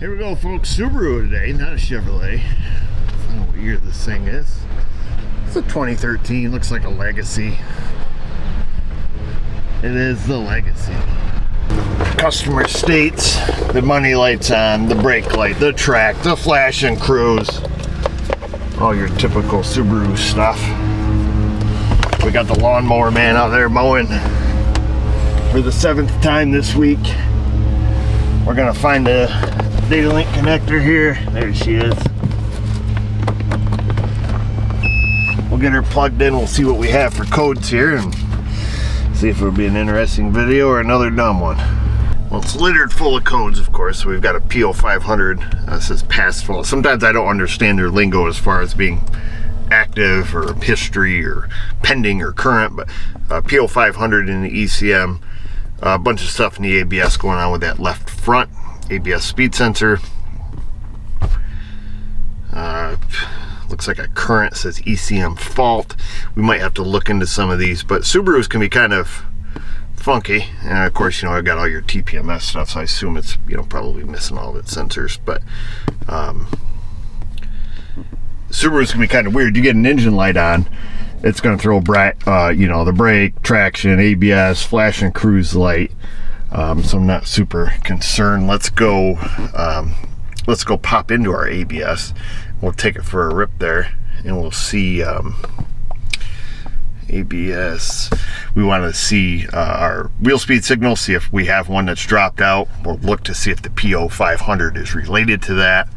Here we go, folks. Subaru today, not a Chevrolet. I don't know what year this thing is. It's a 2013. Looks like a Legacy. It is the Legacy. Customer states the money light's on, the brake light, the track, the flash and cruise. All your typical Subaru stuff. We got the lawnmower man out there mowing for the 7th time this week. We're gonna find the data link connector here. There she is. We'll get her plugged in. We'll see what we have for codes here and see if it'll be an interesting video or another dumb one. Well, it's littered full of codes, of course. So we've got a PO500. This is past fault. Sometimes I don't understand their lingo as far as being active or history or pending or current, but PO500 in the ECM. A bunch of stuff in the ABS going on with that left front ABS speed sensor. Looks like a current, says ECM fault. We might have to look into some of these, but Subarus can be kind of funky. And of course, you know, I've got all your TPMS stuff, so I assume it's, you know, probably missing all of its sensors. But Subarus can be kind of weird. You get an engine light on, it's going to throw you know, the brake, traction, ABS, flash and cruise light. So I'm not super concerned. Let's go pop into our ABS. We'll take it for a rip there, and we'll see ABS. We want to see our wheel speed signal, see if we have one that's dropped out. We'll look to see if the PO500 is related to that,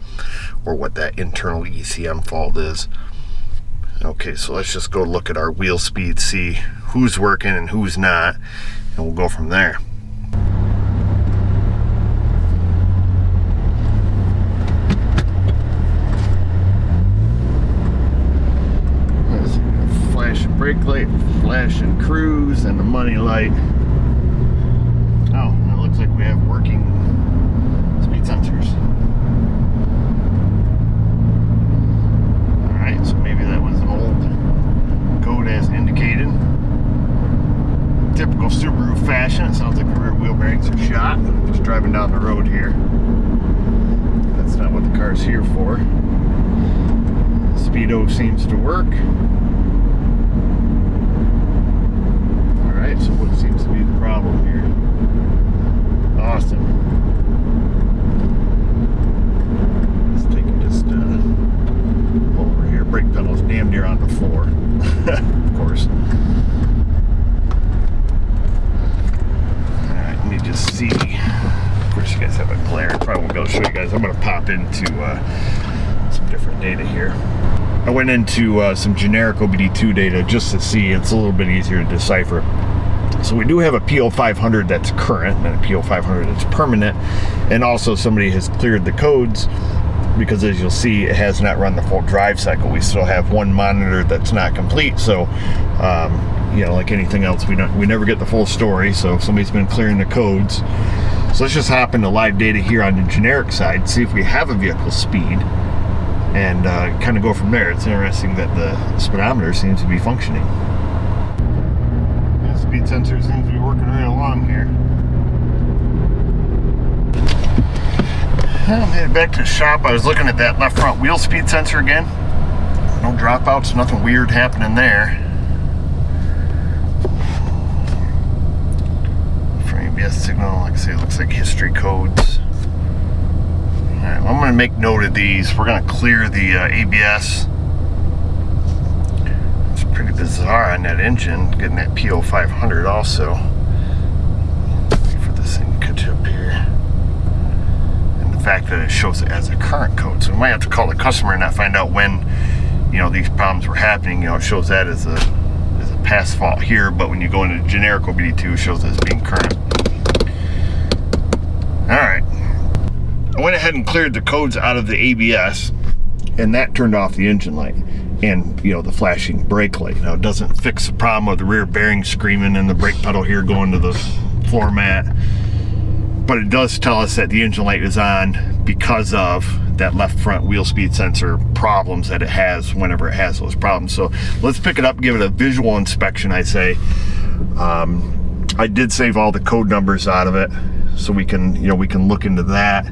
or what that internal ECM fault is. Okay, so let's just go look at our wheel speed, see who's working and who's not, and we'll go from there. Brake light, flash and cruise, and the money light. Oh, and it looks like we have working speed sensors. Alright, so maybe that was an old code as indicated. Typical Subaru fashion. It sounds like the rear wheel bearings are shot. Just driving down the road here. That's not what the car's here for. The speedo seems to work. So what seems to be the problem here? Awesome. Let's take it, just pull over here. Brake pedal's damn near on the floor. Of course. Alright, let me just see. Of course you guys have a glare. Probably won't be able to show you guys. I'm going to pop into some different data here. I went into some generic OBD2 data just to see. It's a little bit easier to decipher. So we do have a PO500 that's current and a PO500 that's permanent, and also somebody has cleared the codes because, as you'll see, it has not run the full drive cycle. We still have one monitor that's not complete, so you know, like anything else, we never get the full story. So somebody's been clearing the codes. So let's just hop into live data here on the generic side, see if we have a vehicle speed, and kind of go from there. It's interesting that the speedometer seems to be functioning. Speed sensor seems to be working right along here. I'm headed back to the shop. I was looking at that left front wheel speed sensor again. No dropouts, nothing weird happening there. For ABS signal, like I say, it looks like history codes. Alright, well, I'm going to make note of these. We're going to clear the ABS. Pretty bizarre on that engine, getting that PO500 also. Wait for this thing to catch up here. And the fact that it shows it as a current code. So we might have to call the customer and not find out when, you know, these problems were happening. You know, it shows that as a past fault here, but when you go into generic OBD2, it shows it as being current. Alright. I went ahead and cleared the codes out of the ABS, and that turned off the engine light and, you know, the flashing brake light. Now, it doesn't fix the problem of the rear bearing screaming and the brake pedal here going to the floor mat, but it does tell us that the engine light is on because of that left front wheel speed sensor problems that it has whenever it has those problems. So let's pick it up, give it a visual inspection. I say I did save all the code numbers out of it, so we can, you know, we can look into that.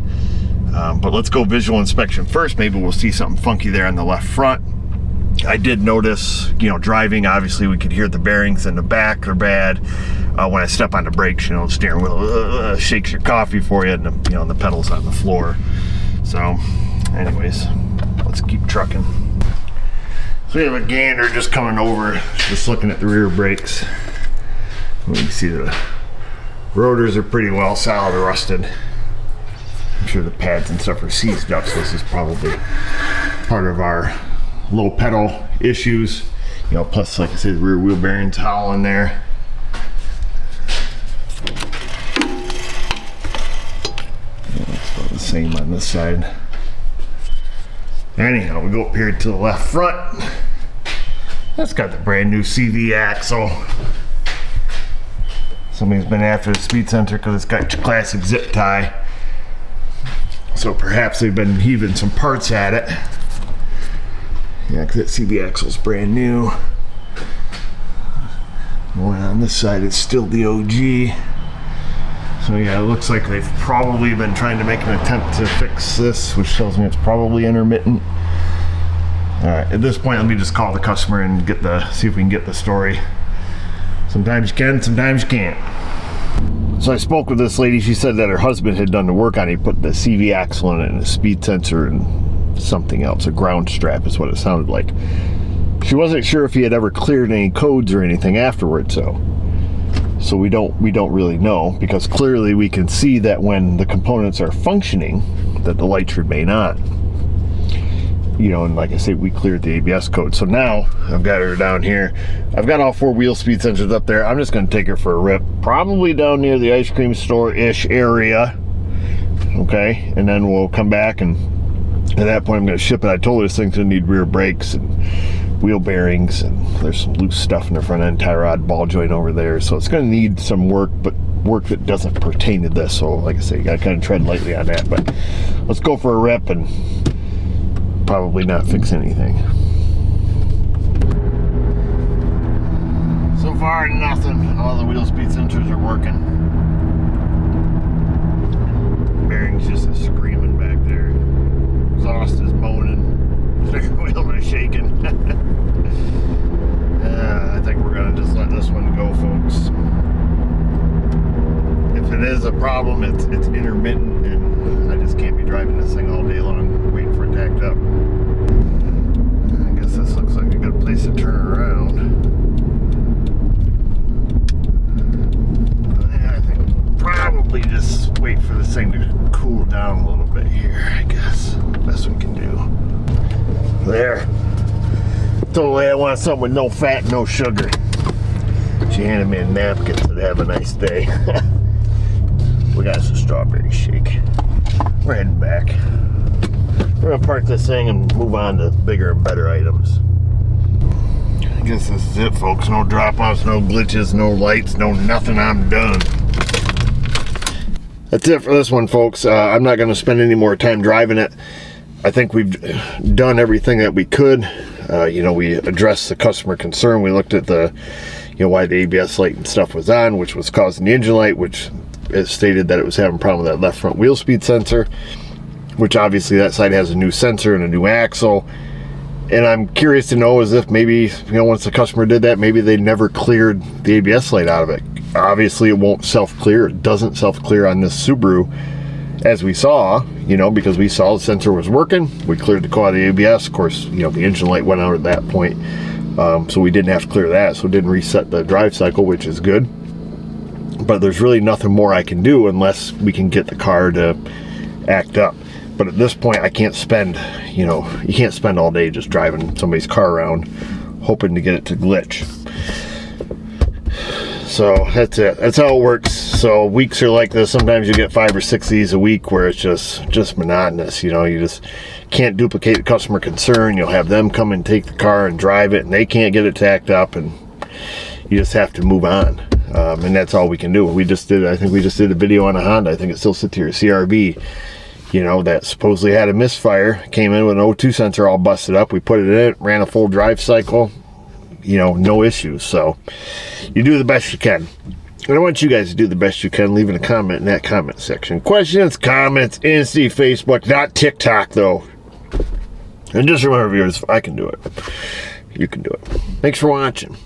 But let's go visual inspection first. Maybe we'll see something funky there on the left front. I did notice, you know, driving, obviously we could hear the bearings in the back are bad. When I step on the brakes, you know, the steering wheel shakes your coffee for you, and the, you know, the pedals on the floor. So anyways, let's keep trucking. So we have a gander just coming over, just looking at the rear brakes. You can see the rotors are pretty well solid rusted. I'm sure the pads and stuff are seized up, so this is probably part of our low pedal issues. You know, plus, like I said, the rear wheel bearings hollow in there. It's about the same on this side. Anyhow, we go up here to the left front. That's got the brand new CV axle. Somebody's been after the speed sensor because it's got your classic zip tie. So perhaps they've been heaving some parts at it. Yeah, because that CV axle's brand new. Going on this side, it's still the OG. So yeah, it looks like they've probably been trying to make an attempt to fix this, which tells me it's probably intermittent. All right, at this point, let me just call the customer and see if we can get the story. Sometimes you can, sometimes you can't. So I spoke with this lady. She said that her husband had done the work on it. He put the CV axle in it and a speed sensor and something else, a ground strap is what it sounded like. She wasn't sure if he had ever cleared any codes or anything afterwards, so we don't really know, because clearly we can see that when the components are functioning that the lights remain on. You know, and like I say, we cleared the ABS code. So now I've got her down here. I've got all 4 wheel speed sensors up there. I'm just going to take her for a rip, probably down near the ice cream store-ish area. Okay, and then we'll come back, and at that point I'm going to ship it. I told her this thing's going to need rear brakes and wheel bearings, and there's some loose stuff in the front end, tie rod, ball joint over there. So it's going to need some work, but work that doesn't pertain to this. So like I say, you got to kind of tread lightly on that. But let's go for a rip and probably not fix anything. So far, nothing. All the wheel speed sensors are working. Bearings just is screaming back there. Exhaust is moaning. Steering wheel is shaking. I think we're gonna just let this one go, folks. If it is a problem, it's intermittent, and I just can't be driving this thing all day long waiting for it to act up. I guess this looks like a good place to turn around. Yeah, I think probably just wait for this thing to cool down a little bit here, I guess. Best we can do. There. Totally, I want something with no fat, no sugar. She handed me a napkin, said have a nice day. We got some strawberry shake. We're heading back. We're gonna park this thing and move on to bigger and better items. I guess this is it, folks. No drop-offs, no glitches, no lights, no nothing. I'm done. That's it for this one, folks. I'm not gonna spend any more time driving it. I think we've done everything that we could. You know, we addressed the customer concern. We looked at the, you know, why the ABS light and stuff was on, which was causing the engine light, which it stated that it was having a problem with that left front wheel speed sensor, which obviously that side has a new sensor and a new axle. And I'm curious to know, as if maybe, you know, once the customer did that, maybe they never cleared the ABS light out of it. Obviously it won't self-clear. It doesn't self-clear on this Subaru, as we saw, you know, because we saw the sensor was working. We cleared the core of the ABS. Of course, you know, the engine light went out at that point, so we didn't have to clear that, so it didn't reset the drive cycle, which is good. But there's really nothing more I can do unless we can get the car to act up. But at this point, I can't spend, you know, you can't spend all day just driving somebody's car around hoping to get it to glitch. So that's it. That's how it works. So weeks are like this. Sometimes you get 5 or 6 of these a week where it's just monotonous. You know, you just can't duplicate the customer concern. You'll have them come and take the car and drive it, and they can't get it to act up, and you just have to move on. And that's all we can do. I think we just did a video on a Honda. I think it still sits here, CRV, you know, that supposedly had a misfire, came in with an O2 sensor all busted up. We put it in, ran a full drive cycle, you know, no issues. So you do the best you can. And I want you guys to do the best you can, leaving a comment in that comment section. Questions, comments, Insta, Facebook, not TikTok though. And just remember, viewers, if I can do it, you can do it. Thanks for watching.